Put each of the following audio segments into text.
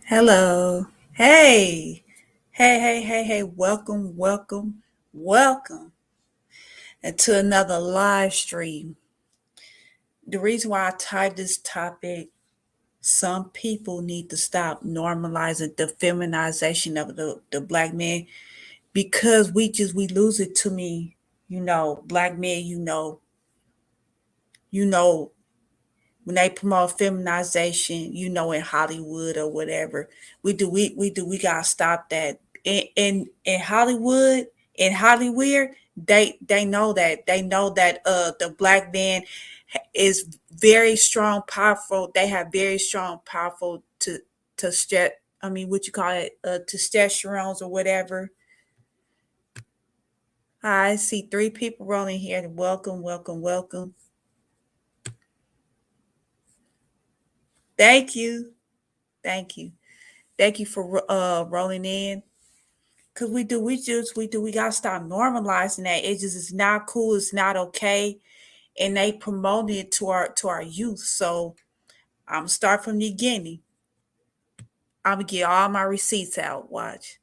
Hello. Hey. Hey. Welcome to another live stream. The reason why I typed this topic, some people need to stop normalizing the feminization of the black man because we lose it to me. Black men, you know, when they promote feminization, in Hollywood or whatever, we gotta stop that. In Hollywood, in Hollywood, they know that the black man is very strong, powerful. They have very strong, powerful to stretch. I mean, what you call it, testosterones or whatever. I see three people rolling here. Welcome. Thank you, thank you. Thank you for rolling in. Cause we gotta stop normalizing that. It just is not cool. It's not okay, and they promote it to our youth. So I'm gonna start from the beginning. I'm gonna get all my receipts out. Watch.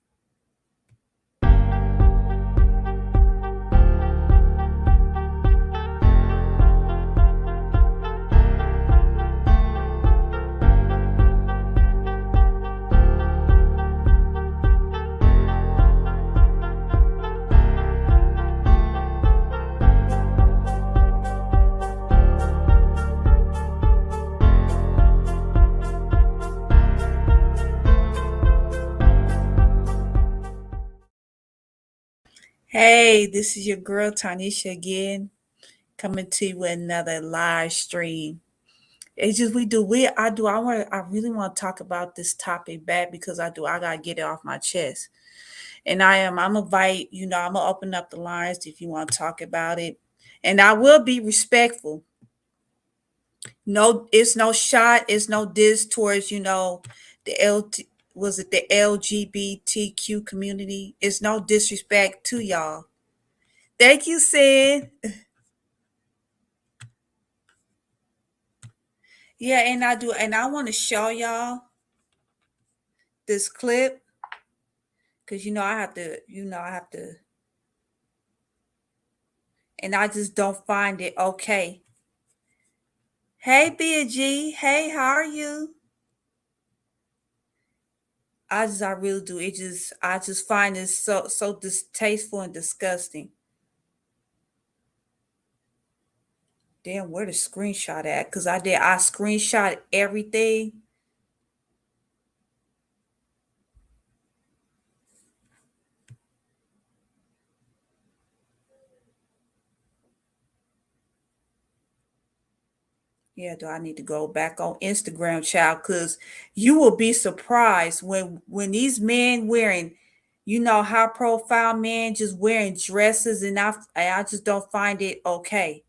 Hey, this is your girl Tanisha again, coming to you with another live stream. It's just we I do I really want to talk about this topic back because I gotta get it off my chest. And I'm gonna invite, I'm gonna open up the lines if you want to talk about it. And I will be respectful. No, it's no shot, it's no diss towards, the was it the LGBTQ community? It's no disrespect to y'all. Thank you, Sid. Yeah, and I do, and I want to show y'all this clip because I have to, and I just don't find it okay. Hey, BG. Hey, how are you? I really do. I just find it so distasteful and disgusting. Damn, where the screenshot at? Cause I screenshot everything. Yeah, do I need to go back on Instagram, child? Cause you will be surprised when these men wearing, high profile men just wearing dresses, and I just don't find it okay.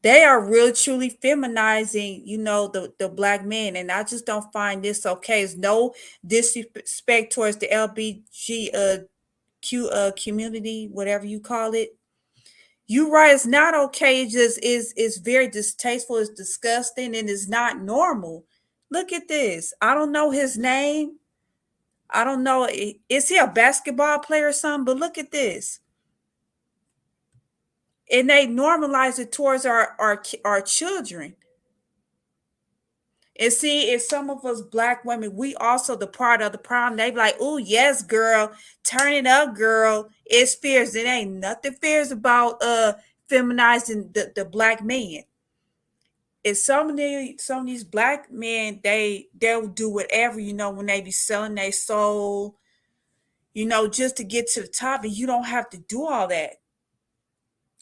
They are real truly feminizing, the black man, and I just don't find this okay. It's no disrespect towards the LBG Q community, whatever you call it. You right, it's not okay. It just is very distasteful, it's disgusting, and it's not normal. Look at this. I don't know his name. I don't know. Is he a basketball player or something? But look at this. And they normalize it towards our children. And see, if some of us black women, we also the part of the problem. They be like, "Oh yes, girl, turn it up, girl." It's fierce. It ain't nothing fierce about feminizing the black man. If some of these black men, they'll do whatever, when they be selling their soul, just to get to the top, and you don't have to do all that.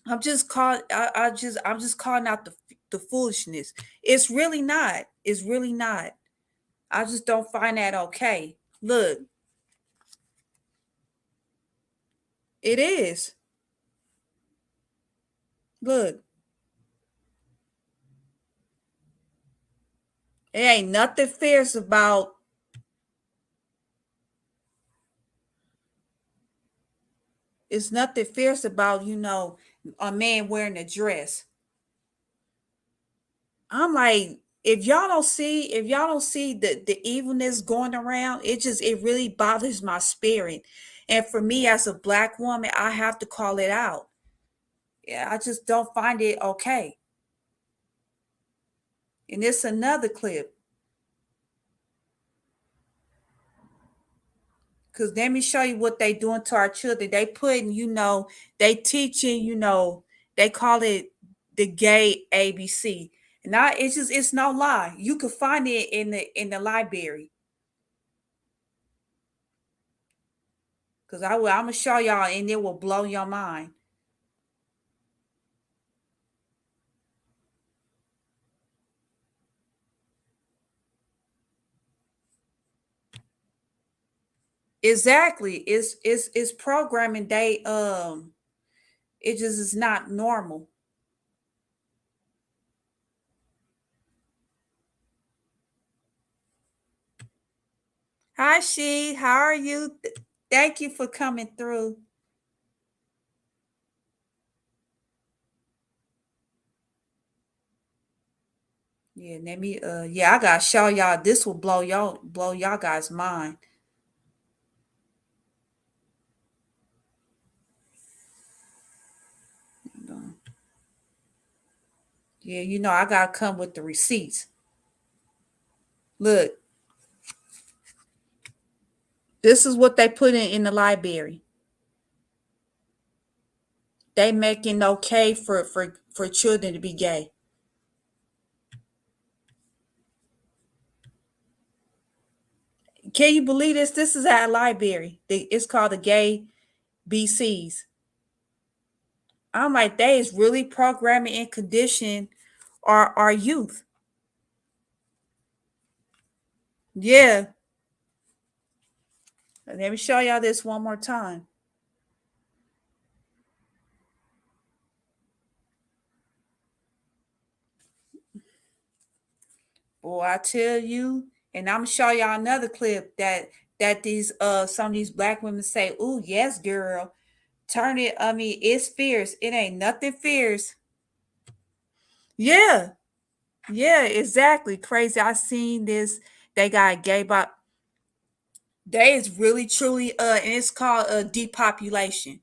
I'm just calling out the foolishness. It's really not. It's really not. I just don't find that okay. Look, it is. Look, it ain't nothing fierce about. It's nothing fierce about, a man wearing a dress. I'm like, if y'all don't see the evilness going around, it really bothers my spirit. And for me as a black woman, I have to call it out. Yeah, I just don't find it okay. And it's another clip. Cause let me show you what they doing to our children. They putting, they teaching, they call it the gay ABC. Now it's no lie. You can find it in the library. Cause I'm gonna show y'all and it will blow your mind. Exactly. It's programming. It just is not normal. Hi She, how are you? Thank you for coming through. Yeah, let me yeah, I gotta show y'all. This will blow y'all guys' mind. Yeah, I gotta come with the receipts. Look, this is what they put in the library. They making okay for children to be gay. Can you believe this? This is at a library. It's called the Gay BCs. I'm like, they is really programming and conditioning our youth. Yeah. Let me show y'all this one more time. Boy, I tell you, and I'm gonna show y'all another clip that these some of these black women say, "Ooh, yes, girl, turn it." I mean, it's fierce. It ain't nothing fierce. Yeah, yeah, exactly. Crazy. I seen this. They got gay by. They is really truly and it's called depopulation.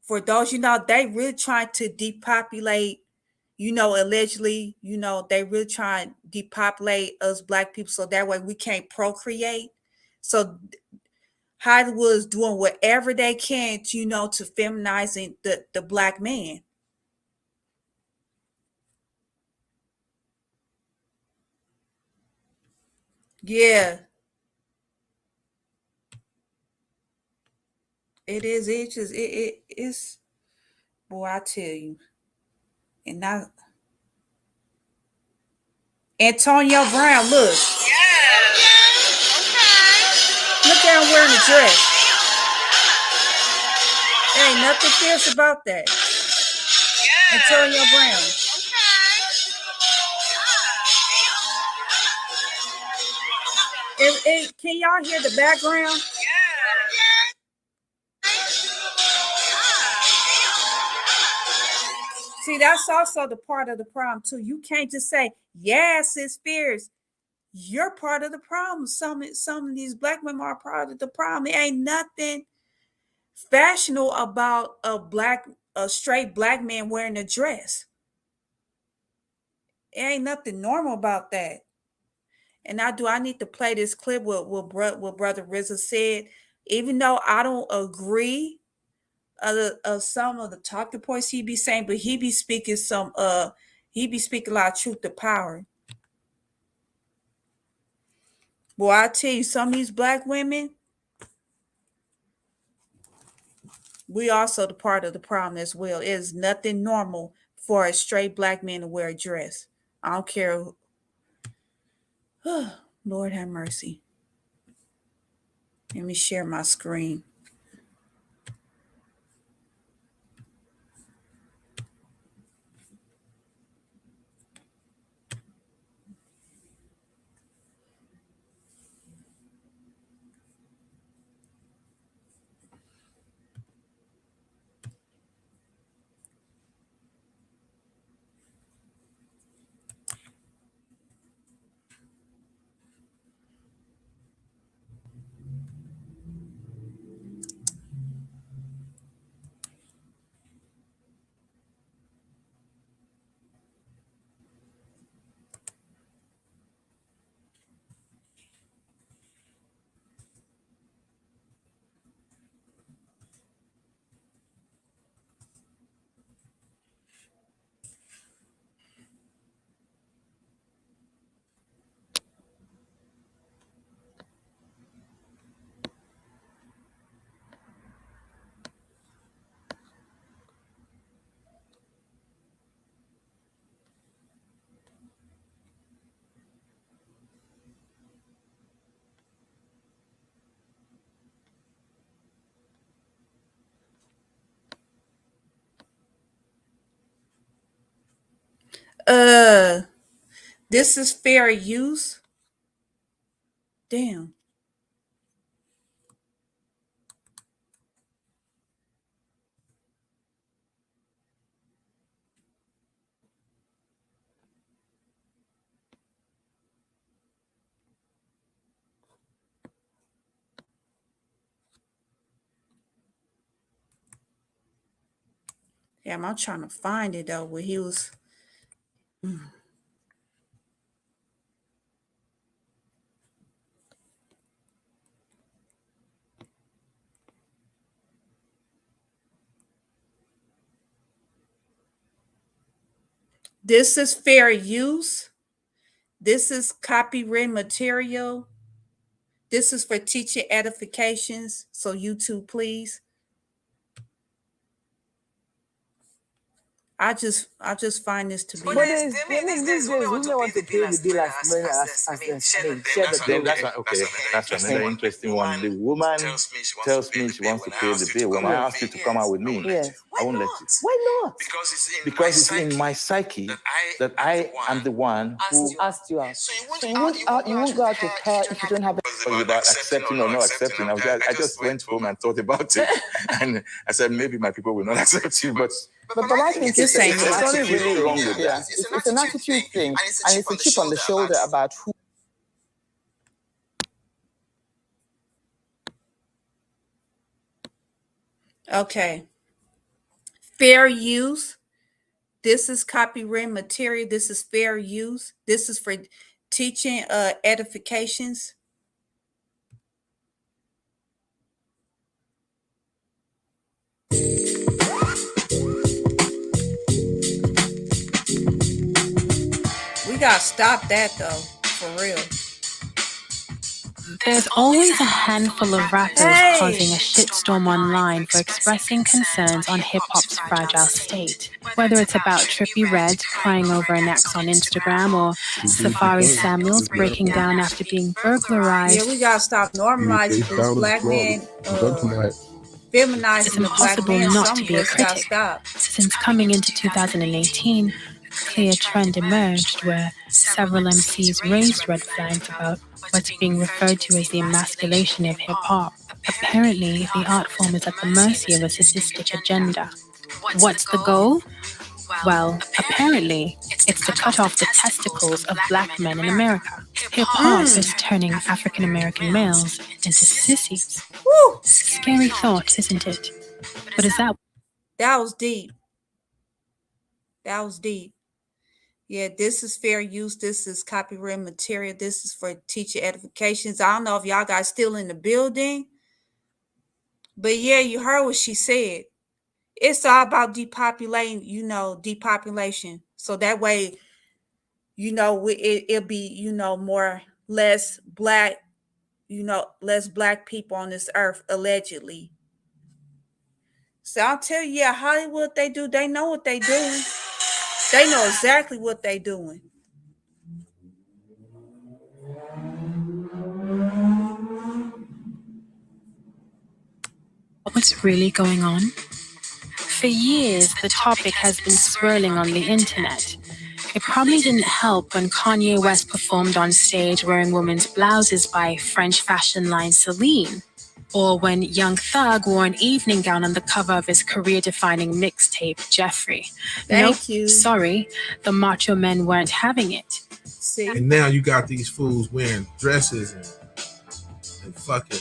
For those they really trying to depopulate, allegedly, they really trying to depopulate us black people so that way we can't procreate. So Hollywood is doing whatever they can to, to feminizing the black man. Yeah, it is. It just it's boy, I tell you. And now Antonio Brown, look at him wearing a dress. There ain't nothing fierce about that. Antonio Brown. Can y'all hear the background? See, that's also the part of the problem too. You can't just say, yes, it's fierce. You're part of the problem. Some of these black women are part of the problem. It ain't nothing fashionable about a straight black man wearing a dress. It ain't nothing normal about that. And I need to play this clip what brother RZA said. Even though I don't agree of some of the talking points he be saying, but he be speaking a lot of truth to power. Boy, I tell you, some of these black women, we also the part of the problem as well. It is nothing normal for a straight black man to wear a dress. I don't care. Lord have mercy. Let me share my screen. Uh, this is fair use. Damn. Damn, I'm trying to find it though. Where he was. This is fair use. This is copyright material. This is for teacher edifications. So YouTube, please. I just find this to be. But these days, women want to pay the bill share the bill. That's another interesting one. The woman tells me she wants to pay the bill. When I ask you to come out with me, I won't let you. Why not? Because it's in my psyche that I am the one who asked you out. So you won't go out with her if you don't have. It was about accepting or not accepting. I just went home and thought about it, and I said maybe my people will not accept you, but I think Just saying it's it. nothing really wrong with that. It's an attitude thing, and it's a chip on the shoulder about who. Okay. Fair use. This is copyright material. This is fair use. This is for teaching edifications. We gotta stop that though, for real. There's always a handful of rappers causing a shitstorm online for expressing concerns on hip-hop's fragile state. Whether it's about Trippie Redd crying over an ex on Instagram or Safari Samuels breaking down after being burglarized. Yeah, we gotta stop normalizing this black man feminizing It's the black impossible man. not Some to be a of us gotta critic. stop. Since coming into 2018, a clear trend emerged where several MCs raised red flags about what's being referred to as the emasculation of hip-hop. Apparently, the art form is at the mercy of a sadistic agenda. What's the goal? Well, apparently, it's to cut off the testicles of black men in America. Hip-hop is turning African-American males into sissies. Woo! Scary thought, isn't it? But is that... That was deep. That was deep. Yeah, this is fair use. This is copyright material. This is for teacher edifications. I don't know if y'all guys still in the building. But yeah, you heard what she said. It's all about depopulating, depopulation. So that way, it'll be, less black, less black people on this earth, allegedly. So I'll tell you, yeah, Hollywood, they know what they doing. They know exactly what they doing. What's really going on? For years, the topic has been swirling on the internet. It probably didn't help when Kanye West performed on stage wearing women's blouses by French fashion line Celine, or when Young Thug wore an evening gown on the cover of his career-defining mixtape, Jeffrey. Thank you. Sorry, the macho men weren't having it. See? And now you got these fools wearing dresses and fucking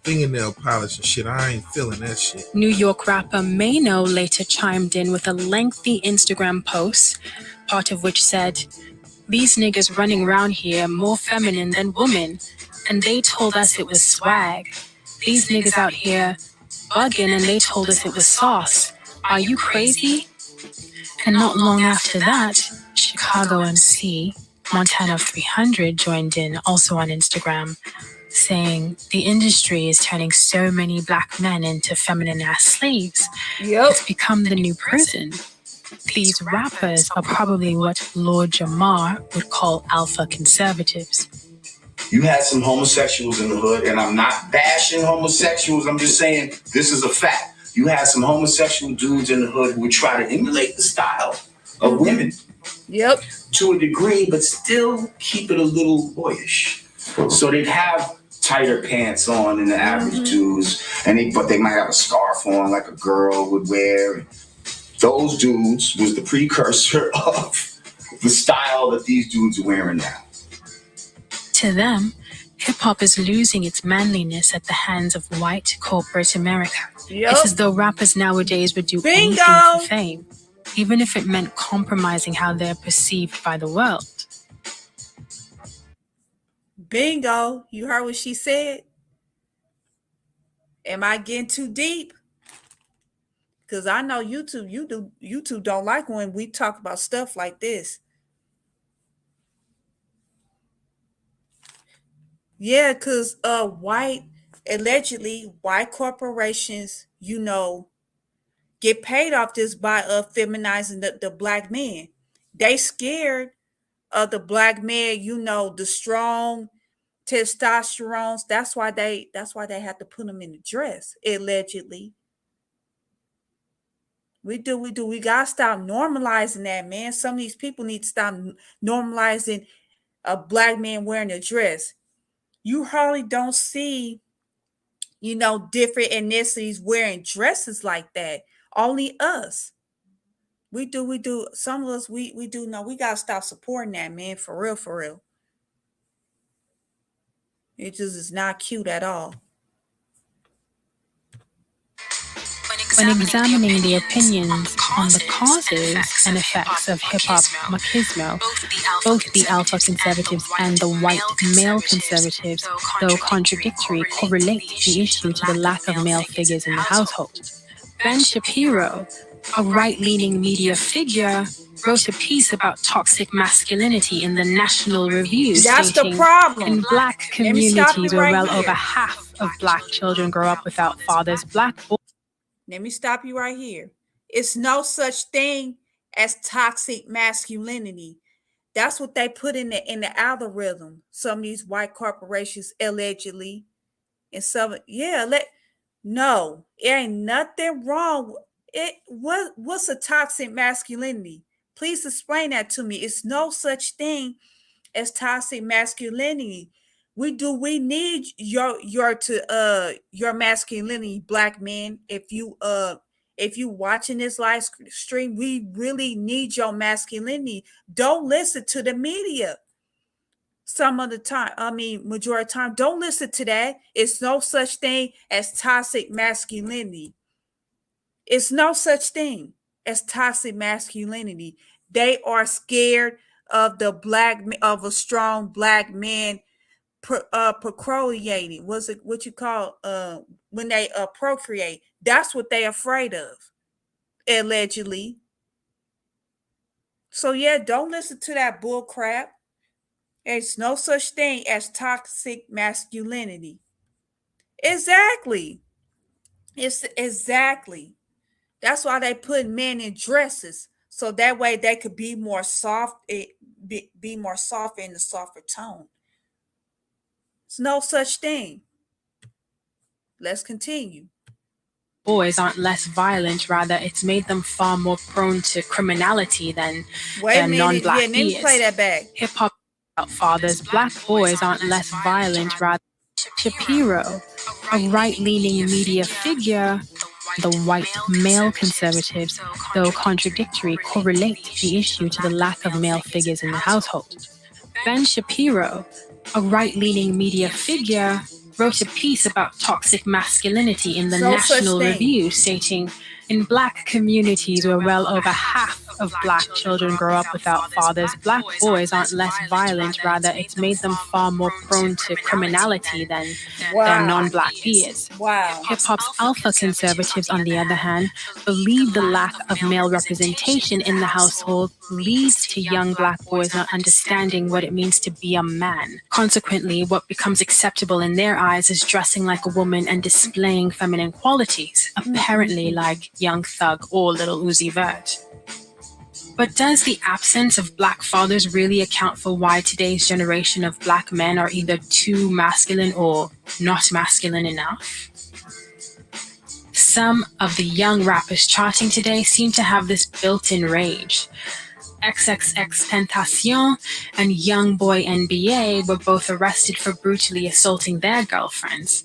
fingernail polish and shit. I ain't feeling that shit. New York rapper Mano later chimed in with a lengthy Instagram post, part of which said, "These niggas running around here more feminine than women, and they told us it was swag. These niggas out here bugging and they told us it was sauce. Are you crazy?" And not long after that, Chicago MC Montana 300 joined in, also on Instagram, saying the industry is turning so many black men into feminine-ass slaves. Yep. It's become the new prison. These rappers are probably what Lord Jamar would call alpha conservatives. You had some homosexuals in the hood, and I'm not bashing homosexuals. I'm just saying this is a fact. You had some homosexual dudes in the hood who would try to emulate the style of women. Yep. To a degree, but still keep it a little boyish. So they'd have tighter pants on than the average dudes, but they might have a scarf on like a girl would wear. Those dudes was the precursor of the style that these dudes are wearing now. To them, hip-hop is losing its manliness at the hands of white corporate America. Yep. It's as though rappers nowadays would do anything for fame, even if it meant compromising how they're perceived by the world. Bingo. You heard what she said? Am I getting too deep? Because I know YouTube don't like when we talk about stuff like this. Yeah, because allegedly white corporations, get paid off this by feminizing the black man. They scared of the black man, the strong testosterones. That's why they have to put them in the dress, allegedly. We do. We gotta stop normalizing that, man. Some of these people need to stop normalizing a black man wearing a dress. You hardly don't see, different ethnicities wearing dresses like that. Only us. We do. Some of us, we do know. We gotta stop supporting that, man. For real, for real. It just is not cute at all. When examining the opinions on the causes and effects of hip-hop machismo, both the alpha conservatives and the white male conservatives, though contradictory, correlate the issue to the lack of male figures in the household. Ben Shapiro, a right-leaning media figure, wrote a piece about toxic masculinity in the National Review, That's stating, the problem. in black communities where well over half of black children grow up without fathers, black boys. Let me stop you right here. It's no such thing as toxic masculinity. That's what they put in the algorithm. Some of these white corporations allegedly, and some no, it ain't nothing wrong. What's a toxic masculinity? Please explain that to me. It's no such thing as toxic masculinity. We need your masculinity, black men. If you watching this live stream, we really need your masculinity. Don't listen to the media. Some of the time, majority of the time, don't listen to that. It's no such thing as toxic masculinity. It's no such thing as toxic masculinity. They are scared of a strong black man procreating. What's it what you call when they procreate? That's what they're afraid of, allegedly. So yeah, don't listen to that bull crap. There's no such thing as toxic masculinity. Exactly. It's exactly. That's why they put men in dresses, so that way they could be more soft, be more soft in the softer tone. It's no such thing. Let's continue. Boys aren't less violent, rather it's made them far more prone to criminality than Wait a minute. non-black Yeah, let me play that back. Hip-hop fathers, black boys aren't less violent, rather Shapiro, a right-leaning media figure, the white male conservatives, though contradictory, correlate the issue to the lack of male figures in the household. Ben Shapiro, a right-leaning media figure, wrote a piece about toxic masculinity in the National Review, stating, in black communities where well over half of black children grow up without fathers, black boys aren't less violent, rather it's made them far more prone to criminality than their non-black peers. Wow. Hip-hop's alpha conservatives, on the other hand, believe the lack of male representation in the household leads to young black boys not understanding what it means to be a man. Consequently, what becomes acceptable in their eyes is dressing like a woman and displaying feminine qualities, apparently like Young Thug or Little Uzi Vert. But does the absence of black fathers really account for why today's generation of black men are either too masculine or not masculine enough? Some of the young rappers charting today seem to have this built-in rage. XXXTentacion and Youngboy NBA were both arrested for brutally assaulting their girlfriends.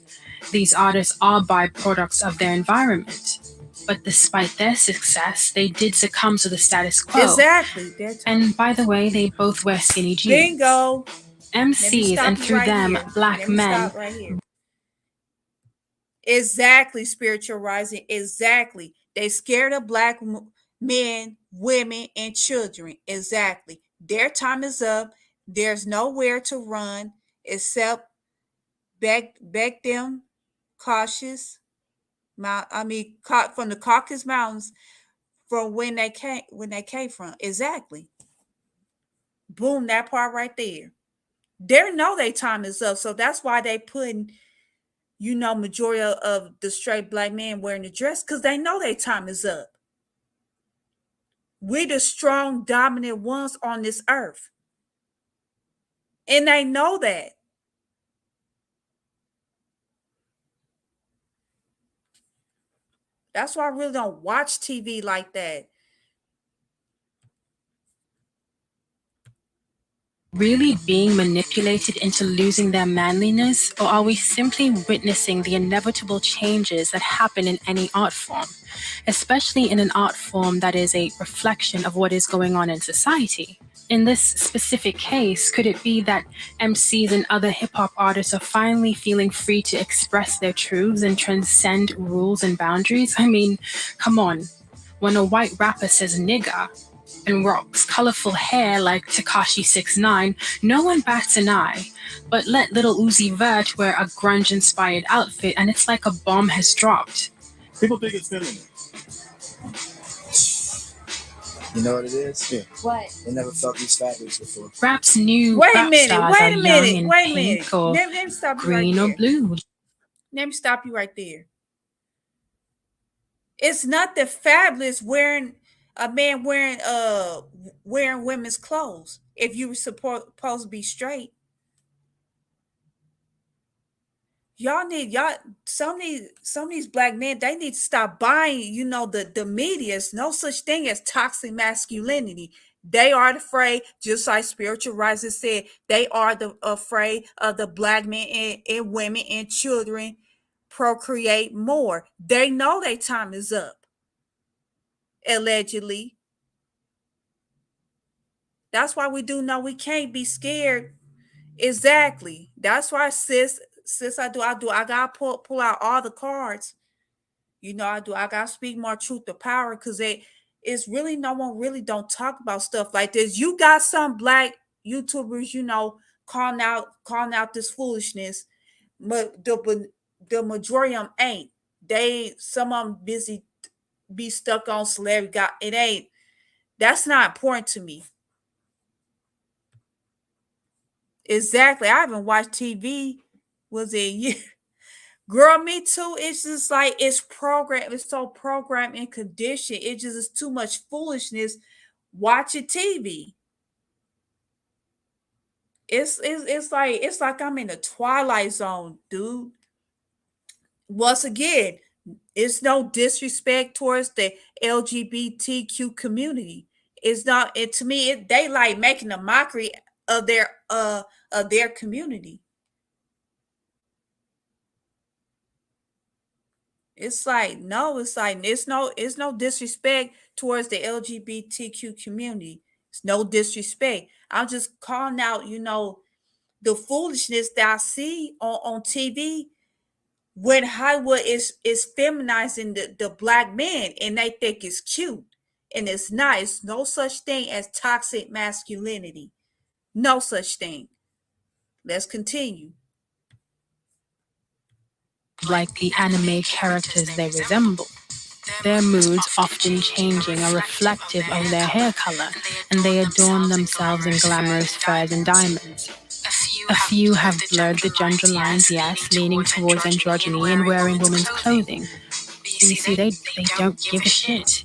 These artists are byproducts of their environment. But despite their success, they did succumb to the status quo. Exactly. And by the way, they both wear skinny jeans. Bingo. MCs and through them, black men. Right here. Exactly, spiritual rising. Exactly. They scared of black men, women, and children. Exactly. Their time is up. There's nowhere to run except back them cautious. From the Caucasus Mountains, from when they came from. Exactly. Boom, that part right there. They know their time is up, so that's why they putting, majority of the straight black men wearing the dress, because they know their time is up. We're the strong, dominant ones on this earth, and they know that. That's why I really don't watch TV like that. Really being manipulated into losing their manliness, or are we simply witnessing the inevitable changes that happen in any art form, especially in an art form that is a reflection of what is going on in society? In this specific case, could it be that MCs and other hip-hop artists are finally feeling free to express their truths and transcend rules and boundaries? I mean, come on. When a white rapper says nigga, and rocks colorful hair like Tekashi 6ix9ine, no one bats an eye. But let Lil Uzi Vert wear a grunge-inspired outfit and it's like a bomb has dropped. People think it's feminine. You know what it is? Yeah. What? They never felt these fabrics before. Rap's new rap stars are young in pink or green or blue. Let me stop you right there. It's not the fabulous wearing a man wearing women's clothes if you were supposed to be straight. Some of these black men, they need to stop buying, the media's no such thing as toxic masculinity. They are afraid, just like spiritual risers said, they are afraid of the black men and women and children procreate more. They know their time is up. Allegedly. That's why we do know we can't be scared. Exactly. That's why, sis, I gotta pull out all the cards. I gotta speak more truth to power, because it's really, no one really don't talk about stuff like this. You got some black YouTubers, calling out this foolishness, but the majority of them ain't. Some of them busy be stuck on celebrity. It ain't. That's not important to me. Exactly. I haven't watched TV. Was it a year? Girl, me too. It's just like it's programmed. It's so programmed and conditioned. It just is too much foolishness watching TV. It's like I'm in the twilight zone, dude. Once again, it's no disrespect towards the LGBTQ community. It's not. It to me, they like making a mockery of their community. It's like no, it's no disrespect towards the LGBTQ community. It's no disrespect. I'm just calling out, the foolishness that I see on TV when Hollywood is feminizing the black man and they think it's cute. And it's not. It's no such thing as toxic masculinity. No such thing. Let's continue. Like the anime characters they resemble. Their moods, often changing, are reflective of their hair color, and they adorn themselves in glamorous furs and diamonds. A few have blurred the gender lines, yes, leaning towards androgyny and wearing women's clothing. But you see, they don't give a shit.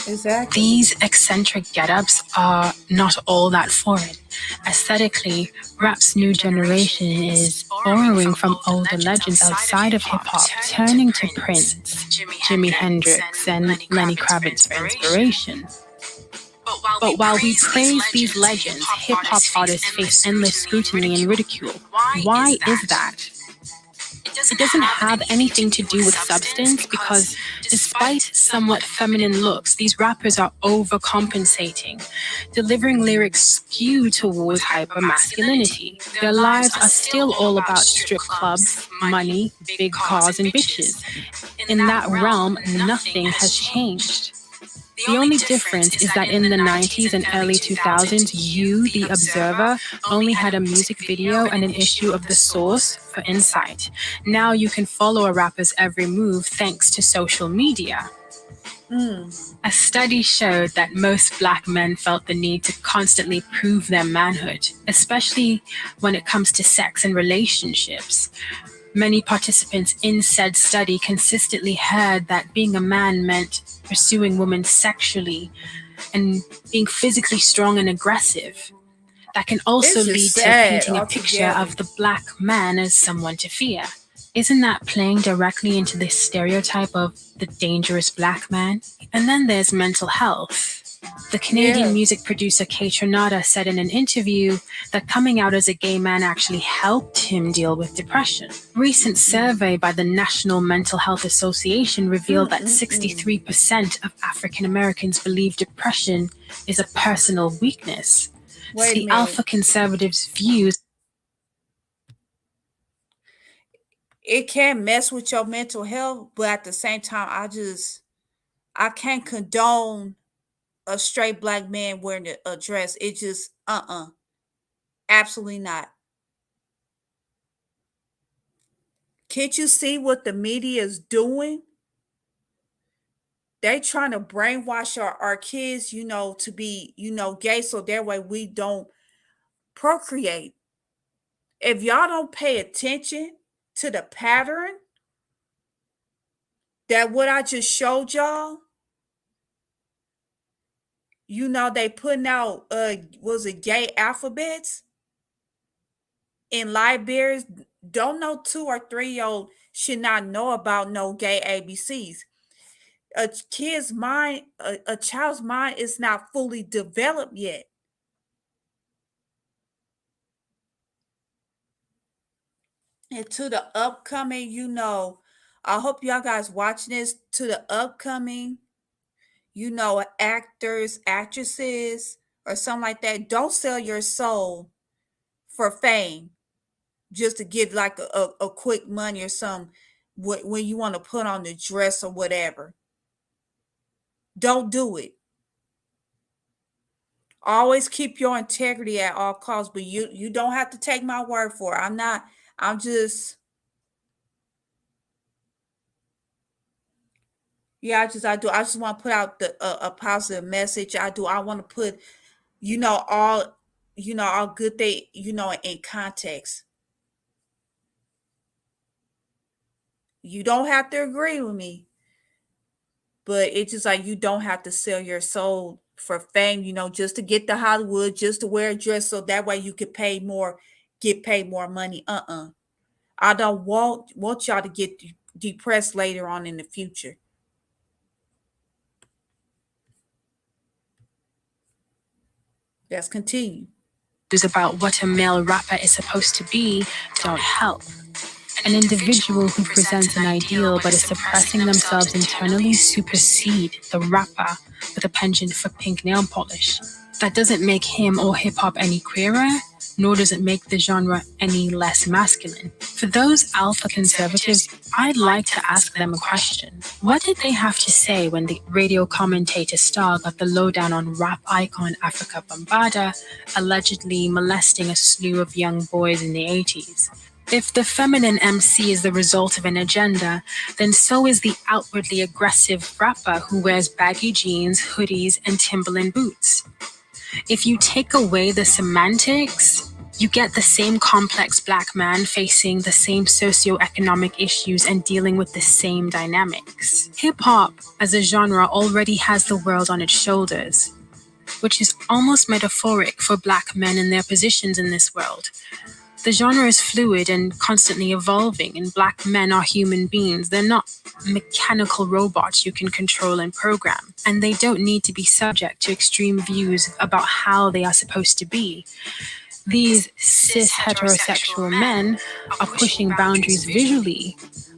Exactly. These eccentric get-ups are not all that foreign. Aesthetically, rap's new generation is borrowing from older legends outside of hip-hop, turning to Prince, Jimi Hendrix, and Lenny Kravitz for inspiration. But while we praise these legends, hip hop artists face endless scrutiny and ridicule. Why is that? It doesn't have anything to do with substance because, despite somewhat feminine looks, these rappers are overcompensating, delivering lyrics skewed towards hypermasculinity. Their lives are still all about strip clubs, money, big cars, and bitches. In that realm, nothing has changed. The only difference is that in the 90s and early 2000s, you, the observer, only had a music video and an issue of The Source for insight. Now you can follow a rapper's every move thanks to social media. A study showed that most black men felt the need to constantly prove their manhood, especially when it comes to sex and relationships. Many participants in said study consistently heard that being a man meant pursuing women sexually and being physically strong and aggressive. That can also lead to painting a picture of the black man as someone to fear. Isn't that playing directly into this stereotype of the dangerous black man? And then there's mental health. The Canadian music producer Kay Trinata said in an interview that coming out as a gay man actually helped him deal with depression. A recent survey by the National Mental Health Association revealed that 63% of African Americans believe depression is a personal weakness. So the alpha conservatives' views. It can mess with your mental health, but at the same time, I can't condone a straight black man wearing a dress. It just absolutely not. Can't you see what the media is doing? They trying to brainwash our kids, to be, gay, so that way we don't procreate. If y'all don't pay attention to the pattern that what I just showed y'all, they putting out was it gay alphabets in libraries. Don't know 2 or 3-year-old should not know about no gay ABCs. A kid's mind, a child's mind is not fully developed yet. And to the upcoming, I hope y'all guys watching this, to the upcoming, actors, actresses, or something like that. Don't sell your soul for fame just to get like a quick money or something when you want to put on the dress or whatever. Don't do it. Always keep your integrity at all costs, but you don't have to take my word for it. I'm just yeah, I just want to put out a positive message. I want to put all all good thing in context. You don't have to agree with me, but it's just like you don't have to sell your soul for fame, just to get to Hollywood, just to wear a dress so that way you could get paid more money. I don't want y'all to get depressed later on in the future. Let's continue. About what a male rapper is supposed to be don't help. An individual who presents an ideal but is suppressing themselves internally supersede the rapper with a penchant for pink nail polish. That doesn't make him or hip-hop any queerer, nor does it make the genre any less masculine. For those alpha conservatives, I'd like to ask them a question. What did they have to say when the radio commentator star got the lowdown on rap icon Africa Bambaataa allegedly molesting a slew of young boys in the 80s? If the feminine MC is the result of an agenda, then so is the outwardly aggressive rapper who wears baggy jeans, hoodies, and Timberland boots. If you take away the semantics, you get the same complex black man facing the same socioeconomic issues and dealing with the same dynamics. Hip-hop, as a genre, already has the world on its shoulders, which is almost metaphoric for black men in their positions in this world. The genre is fluid and constantly evolving, and black men are human beings. They're not mechanical robots you can control and program, and they don't need to be subject to extreme views about how they are supposed to be. These cis heterosexual men are pushing boundaries visually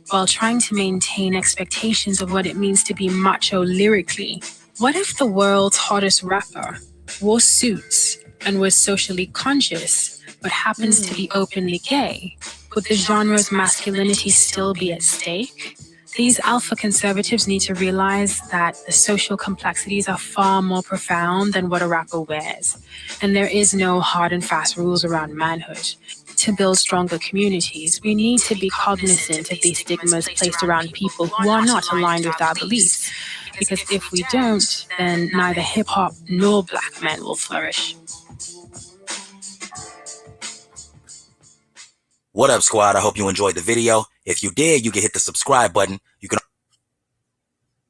while trying to maintain expectations of what it means to be macho lyrically. What if the world's hottest rapper wore suits and was socially conscious, but happens to be openly gay? Would the genre's masculinity still be at stake? These alpha conservatives need to realize that the social complexities are far more profound than what a rapper wears, and there is no hard and fast rules around manhood. To build stronger communities, we need to be cognizant of these stigmas placed around people who are not aligned with our beliefs, because if we don't, then neither hip hop nor black men will flourish. What up, squad? I hope you enjoyed the video. If you did, you can hit the subscribe button. You can.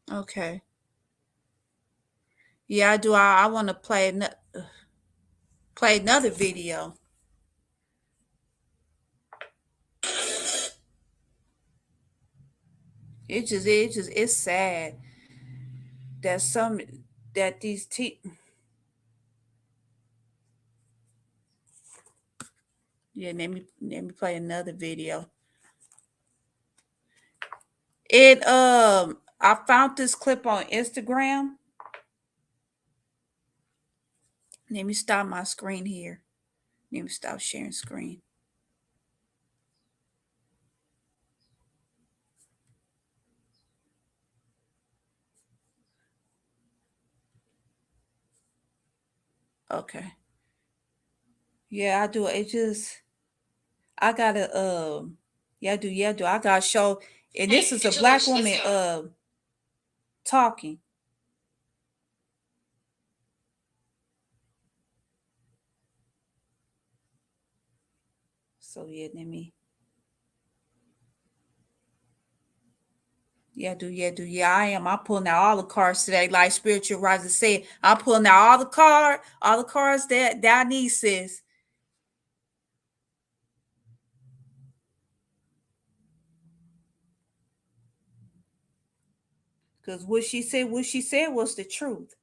Okay. Yeah, I do. I want to play another video. It's sad that these yeah, let me play another video. I found this clip on Instagram. Let me stop my screen here. Let me stop sharing screen. Okay. Yeah, I do. I gotta yeah, I do. I gotta show, and this is a black woman talking. So yeah, let me. Yeah, do. Yeah, I am. I'm pulling out all the cards today, like Spiritual Rising said. I'm pulling out all the cards that I need, sis. Because what she said was the truth.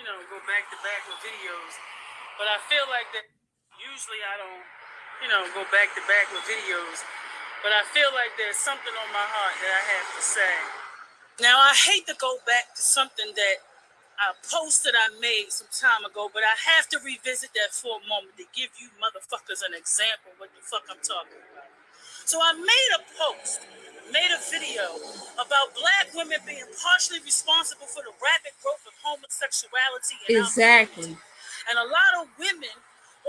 Go back to back with videos, but I feel like that usually I don't, go back to back with videos, but I feel like there's something on my heart that I have to say. Now, I hate to go back to something that a post that I made some time ago, but I have to revisit that for a moment to give you motherfuckers an example of what the fuck I'm talking about. So I made a post, made a video about black women being partially responsible for the rapid growth of homosexuality in our Exactly. community. And a lot of women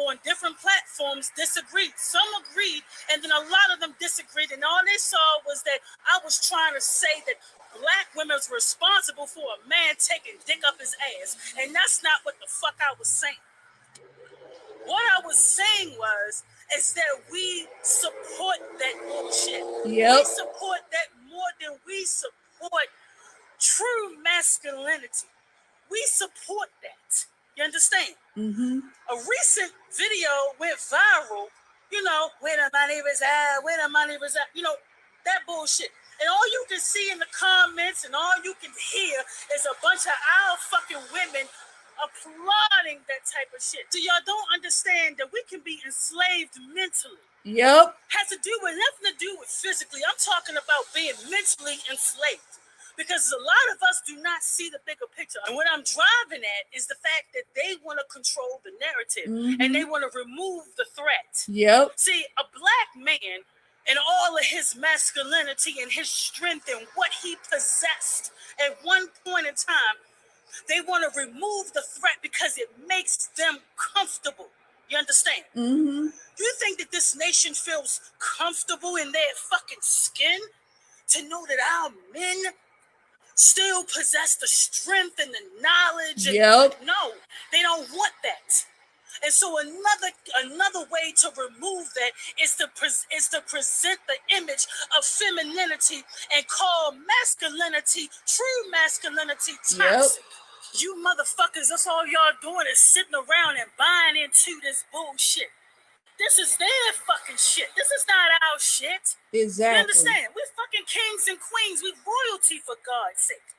on different platforms disagreed. Some agreed, and then a lot of them disagreed. And all they saw was that I was trying to say that black women was responsible for a man taking dick up his ass. And that's not what the fuck I was saying. What I was saying is that we support that bullshit. Yep. We support that more than we support true masculinity. We support that. You understand? Mm-hmm. A recent video went viral, where the money reside, where the money reside, that bullshit. And all you can see in the comments and all you can hear is a bunch of our fucking women applauding that type of shit. So y'all don't understand that we can be enslaved mentally. Yep. Has to do with nothing to do with physically. I'm talking about being mentally enslaved. Because a lot of us do not see the bigger picture. And what I'm driving at is the fact that they want to control the narrative and they want to remove the threat. Yep. See, a black man and all of his masculinity and his strength and what he possessed at one point in time, they want to remove the threat because it makes them comfortable. You understand? Mm-hmm. You think that this nation feels comfortable in their fucking skin to know that our men still possess the strength and the knowledge? Yep. No, they don't want that. And so another way to remove that is to present the image of femininity and call masculinity, true masculinity, toxic. Yep. You motherfuckers, that's all y'all doing is sitting around and buying into this bullshit. This is their fucking shit. This is not our shit. Exactly. You understand? We're fucking kings and queens. We're royalty, for God's sake.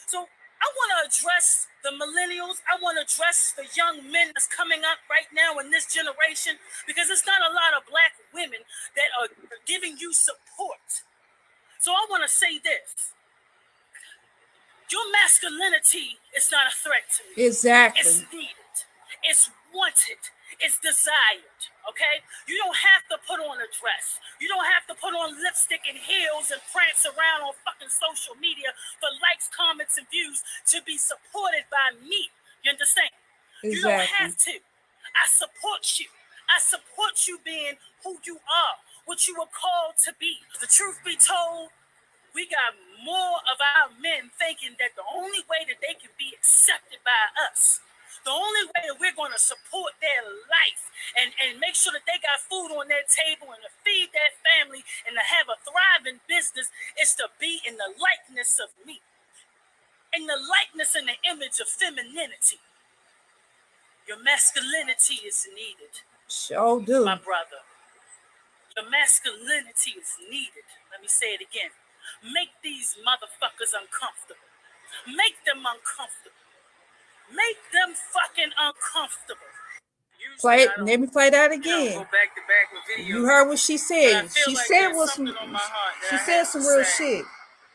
So I want to address the millennials. I want to address the young men that's coming up right now in this generation, because it's not a lot of black women that are giving you support. So I want to say this. Your masculinity is not a threat to me. Exactly. It's needed. It's wanted. It's desired. Okay? You don't have to put on a dress. You don't have to put on lipstick and heels and prance around on fucking social media for likes, comments, and views to be supported by me. You understand? Exactly. You don't have to. I support you. I support you being who you are, what you were called to be. The truth be told, we got more of our men thinking that the only way that they can be accepted by us, the only way that we're going to support their life and make sure that they got food on their table and to feed their family and to have a thriving business is to be in the likeness of me, in the likeness and the image of femininity. Your masculinity is needed. Sure do. My brother. Your masculinity is needed. Let me say it again. Make these motherfuckers uncomfortable. Make them uncomfortable. Make them fucking uncomfortable. Play it. Let me play that again. Go back to back with videos. You heard what she said. She like said was some. She said some real shit.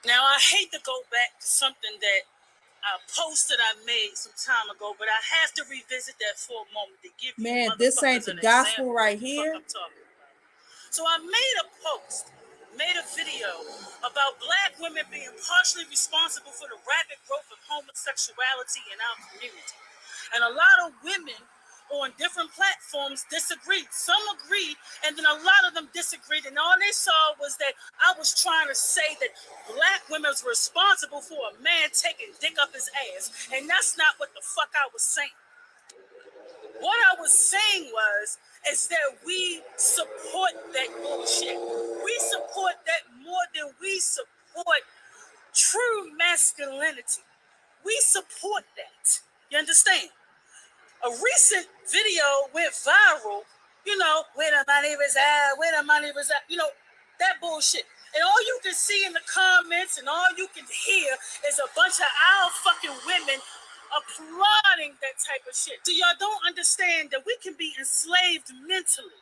Now I hate to go back to something that a post that I made some time ago, but I have to revisit that for a moment to give you Man, this ain't the gospel right here. So I made a post, made a video about black women being partially responsible for the rapid growth of homosexuality in our community. And a lot of women on different platforms disagreed. Some agreed, and then a lot of them disagreed. And all they saw was that I was trying to say that black women were responsible for a man taking dick up his ass. And that's not what the fuck I was saying. What I was saying is that we support that bullshit. We support that more than we support true masculinity. We support that. You understand? A recent video went viral, where the money was at, that bullshit. And all you can see in the comments and all you can hear is a bunch of our fucking women applauding that type of shit. So y'all don't understand that we can be enslaved mentally.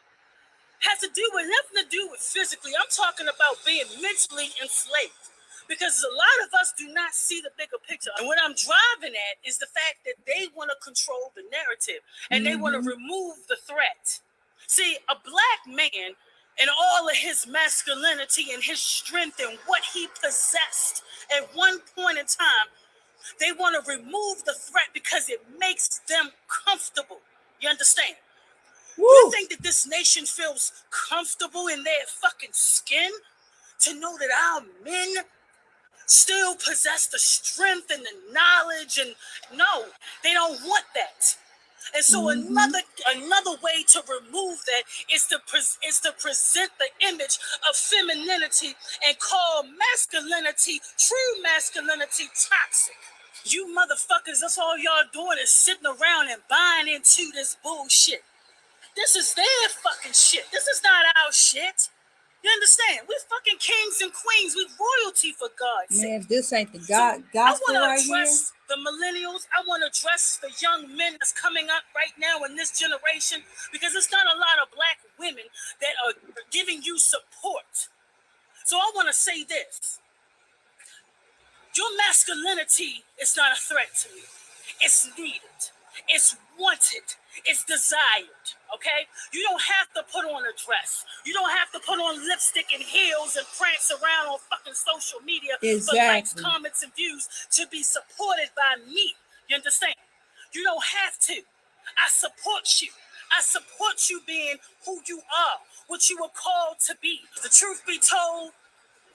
Has to do with nothing to do with physically. I'm talking about being mentally enslaved. Because a lot of us do not see the bigger picture. And what I'm driving at is the fact that they want to control the narrative and they want to remove the threat. See, a black man and all of his masculinity and his strength and what he possessed at one point in time, they want to remove the threat because it makes them comfortable. You understand? Woo. You think that this nation feels comfortable in their fucking skin to know that our men still possess the strength and the knowledge? And no, they don't want that. And so another way to remove that is to present the image of femininity and call masculinity, true masculinity, toxic. You motherfuckers, that's all y'all doing is sitting around and buying into this bullshit. This is their fucking shit. This is not our shit. You understand? We're fucking kings and queens. We're royalty, for God's sake. Man, this ain't the gospel right here. I want to address the millennials. I want to address the young men that's coming up right now in this generation, because it's not a lot of black women that are giving you support. So I want to say this. Your masculinity is not a threat to me. It's needed. It's wanted. It's desired. Okay? You don't have to put on a dress. You don't have to put on lipstick and heels and prance around on fucking social media for likes, comments, and views to be supported by me. You understand? You don't have to. I support you. I support you being who you are, what you were called to be. The truth be told,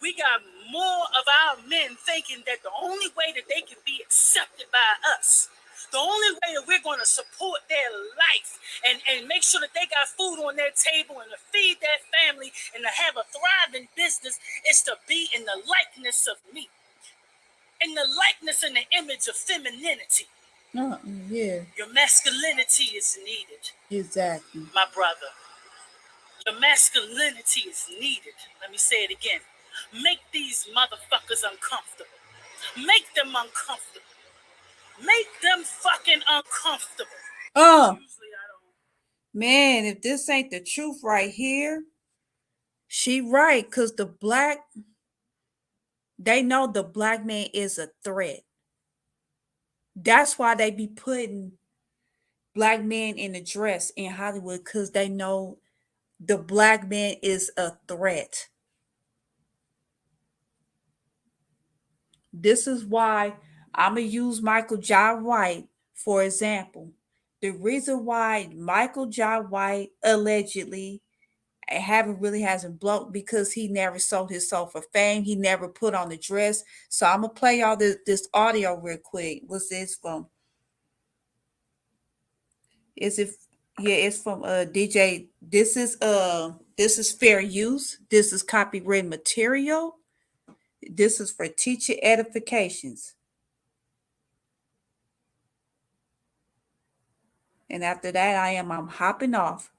we got more of our men thinking that the only way that they can be accepted by us, the only way that we're going to support their life and make sure that they got food on their table and to feed their family and to have a thriving business is to be in the likeness of me. in the likeness and the image of femininity. Yeah. Your masculinity is needed. Exactly. My brother. Your masculinity is needed. Let me say it again. Make these motherfuckers uncomfortable. Make them uncomfortable. Make them fucking uncomfortable. Usually I don't. Man, if this ain't the truth right here, she right, because they know the black man is a threat. That's why they be putting black men in the dress in Hollywood, because they know the black man is a threat. This is why I'm going to use Michael Jai White, for example. The reason why Michael Jai White allegedly haven't really hasn't blown because he never sold his soul for fame. He never put on the dress. So I'm gonna play y'all this audio real quick. What's this from? Is it yeah, it's from DJ. This is fair use. This is copyright material. This is for teacher edifications. And after that I'm hopping off.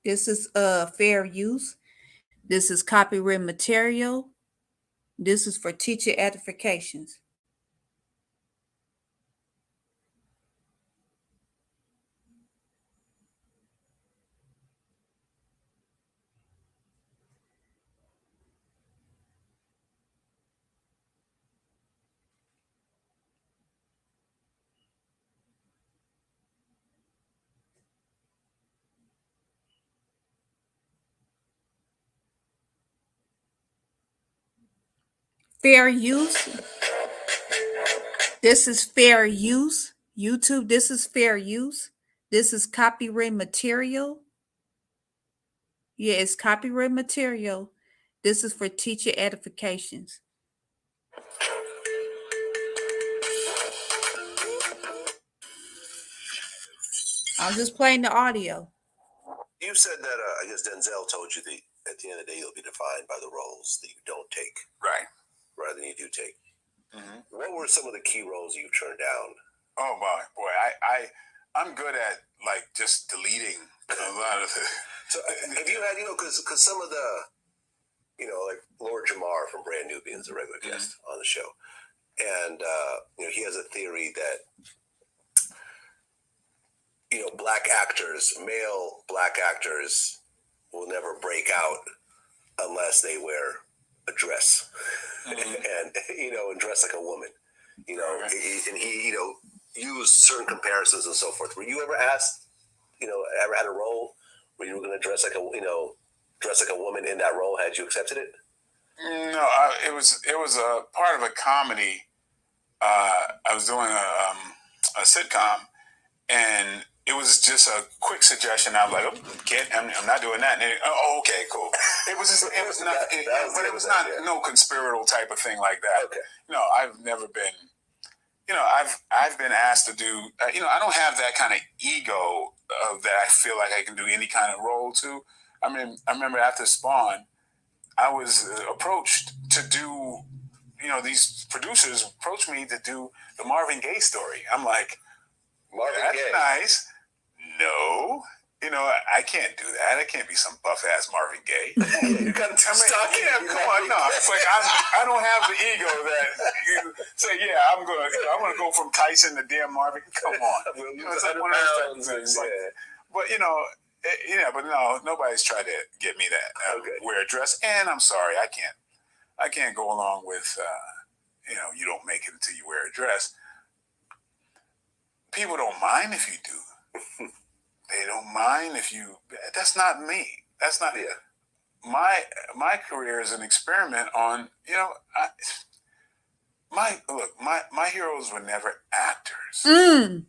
This is fair use. This is copyright material. This is for teacher edifications. Fair use. This is fair use. YouTube, this is fair use. This is copyright material. Yeah, it's copyright material. This is for teacher edifications. I'm just playing the audio. You said that I guess Denzel told you that at the end of the day you'll be defined by the roles that you don't take, right, rather than you do take. Mm-hmm. What were some of the key roles you turned down? Oh boy, I'm good at like just deleting a lot of it. So have you had because some of the like Lord Jamar from Brand Nubians, a regular guest on the show, and he has a theory that black actors, male black actors, will never break out unless they wear a dress and dress like a woman, and he used certain comparisons and so forth. Were you ever asked, ever had a role where you were going to dress like a woman in that role? Had you accepted it? No, it was a part of a comedy. I was doing a sitcom, and it was just a quick suggestion. I was like, I'm not doing that. And okay, cool. It was not no conspiratorial type of thing like that. Okay. No, I've never been. I've been asked to do. I don't have that kind of ego that I feel like I can do any kind of role to. I mean, I remember after Spawn, I was approached to do. These producers approached me to do the Marvin Gaye story. I'm like, that's Gaye. Nice. No, I can't do that. I can't be some buff ass Marvin Gaye. You got to stop. Yeah, come on, no. It's like I don't have the ego that you say. Yeah, I'm gonna go from Tyson to damn Marvin. Come on, it's like one of those things. But but no, nobody's tried to get me that wear a dress. And I'm sorry, I can't go along with you don't make it until you wear a dress. People don't mind if you do. They don't mind if you. That's not me. That's not my career is an experiment on. My heroes were never actors. I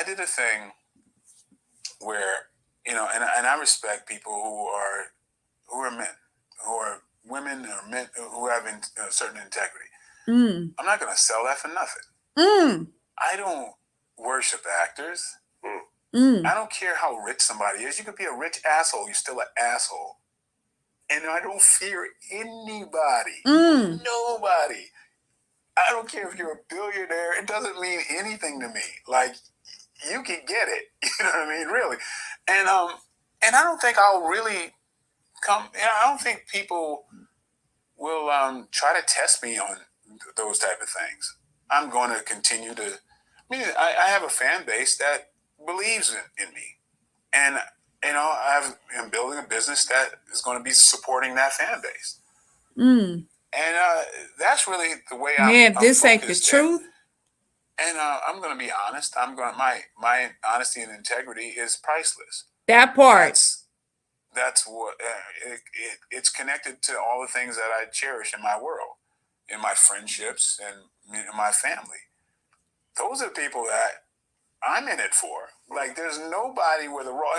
did a thing where and I respect people who are men, who are women or men who have certain integrity. I'm not going to sell that for nothing. I don't worship actors. I don't care how rich somebody is. You could be a rich asshole. You're still an asshole. And I don't fear anybody. Nobody. I don't care if you're a billionaire. It doesn't mean anything to me. Like, you can get it. You know what I mean? Really. And I don't think I'll really I don't think people will try to test me on those type of things. I'm going to continue to. I have a fan base that believes in me, and I'm building a business that is going to be supporting that fan base. And that's really the way I'm this ain't the focused. truth. And I'm going to be honest. My honesty and integrity is priceless. That part. That's what it's connected to all the things that I cherish in my world, in my friendships, and in my family. Those are people that I'm in it for. Like, there's nobody with a role.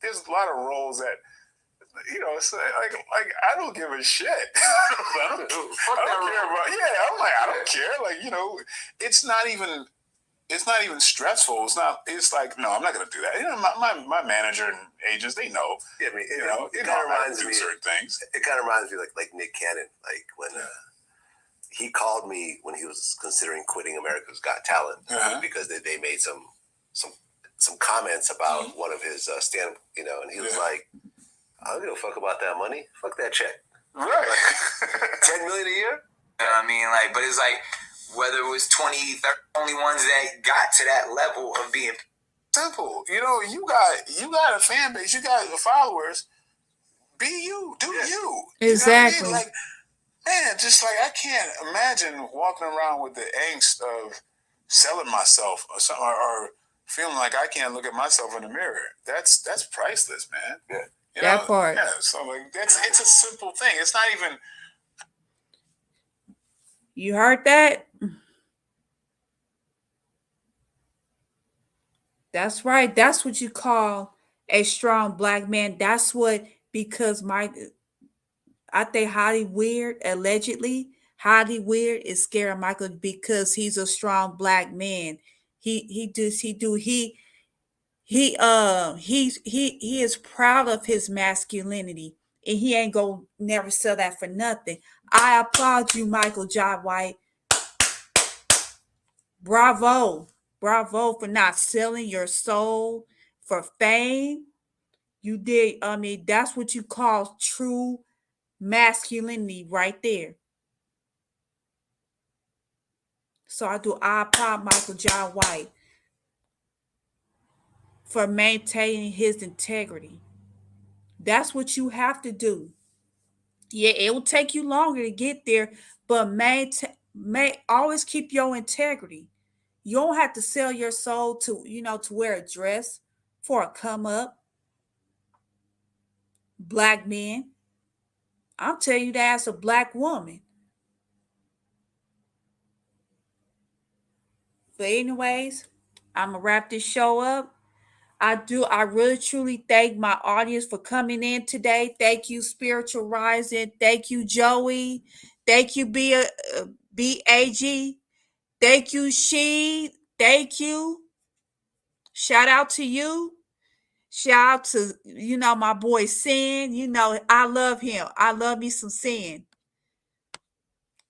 There's a lot of roles that, it's like I don't give a shit. I don't care about. Yeah, I'm like, I don't care. Like, it's not even stressful. It's like, no, I'm not going to do that. My manager and agents, they know. Yeah, I mean, it kind of reminds me certain things. It kind of reminds me like Nick Cannon, like when he called me when he was considering quitting America's Got Talent because they made some comments about one of his stand, and he was like, I don't give a fuck about that money. Fuck that check. Right. Like, $10 million a year. You know what I mean? Like, but it's like, whether it was 20, 30, only ones that got to that level of being simple. You got a fan base, you got followers. Be you, do you. Exactly. You know what I mean? Like, man, just like, I can't imagine walking around with the angst of selling myself or feeling like I can't look at myself in the mirror. That's priceless, man. Yeah. That part. Yeah. So like, it's a simple thing. It's not even. You heard that? That's right. That's what you call a strong black man. That's what, because I think Hollywood, allegedly, Hollywood is scaring Michael because he's a strong black man. He is proud of his masculinity, and he ain't gonna never sell that for nothing. I applaud you, Michael Jai White. Bravo for not selling your soul for fame. You did. I mean, that's what you call true masculinity right there. So I applaud Michael Jai White for maintaining his integrity. That's what you have to do. Yeah, it will take you longer to get there, but always keep your integrity. You don't have to sell your soul to wear a dress for a come up. Black men. I'll tell you that as a black woman. But anyways, I'm gonna wrap this show up. I really truly thank my audience for coming in today. Thank you, Spiritual Rising. Thank you, Joey. Thank you, BAG. Thank you, She. Thank you. Shout out to you. Shout out to, my boy Sin. I love him. I love me some Sin.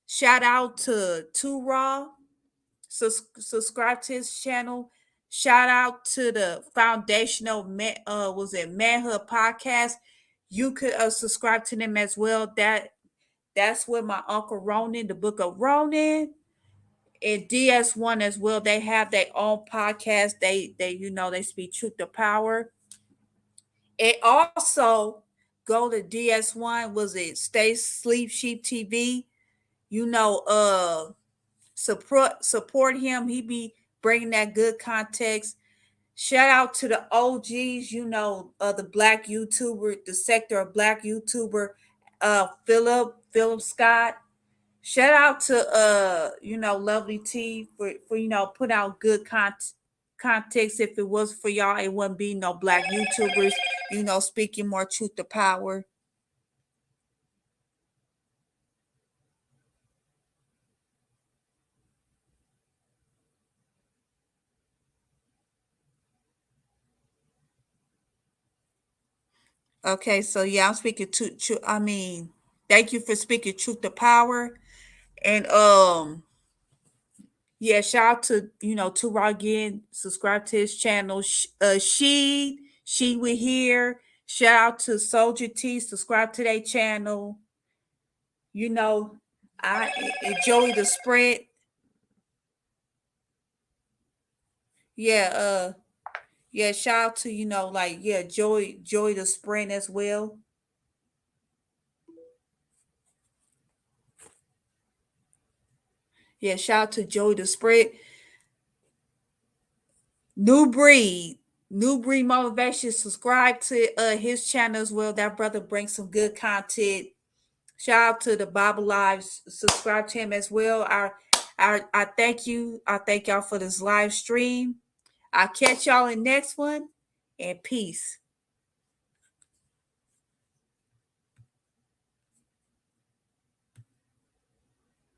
Shout out to Too Raw. Subscribe to his channel. Shout out to the foundational manhood podcast. You could subscribe to them as well. That's with my uncle Ronan, the book of Ronan, and DS1 as well. They have their own podcast. They speak truth to power. And also go to DS1. Was it Stay Sleep Sheep TV? Support him. He be bringing that good context. Shout out to the OGs, the black YouTuber, the sector of black YouTuber, Philip Scott. Shout out to Lovely T for put out good context. If it was for y'all, it wouldn't be no black YouTubers, speaking more truth to power. Okay, so yeah, I'm speaking to I mean, thank you for speaking truth to power. And yeah, shout out to to again, subscribe to his channel. She we here. Shout out to Soldier T, subscribe to their channel. You know, I enjoy the spread. Yeah, yeah, shout out to like Joy the spread as well. Yeah, shout out to Joy the spread. New breed. New breed motivation. Subscribe to his channel as well. That brother brings some good content. Shout out to the Bible Lives. Subscribe to him as well. I thank you. I thank y'all for this live stream. I'll catch y'all in next one, and peace.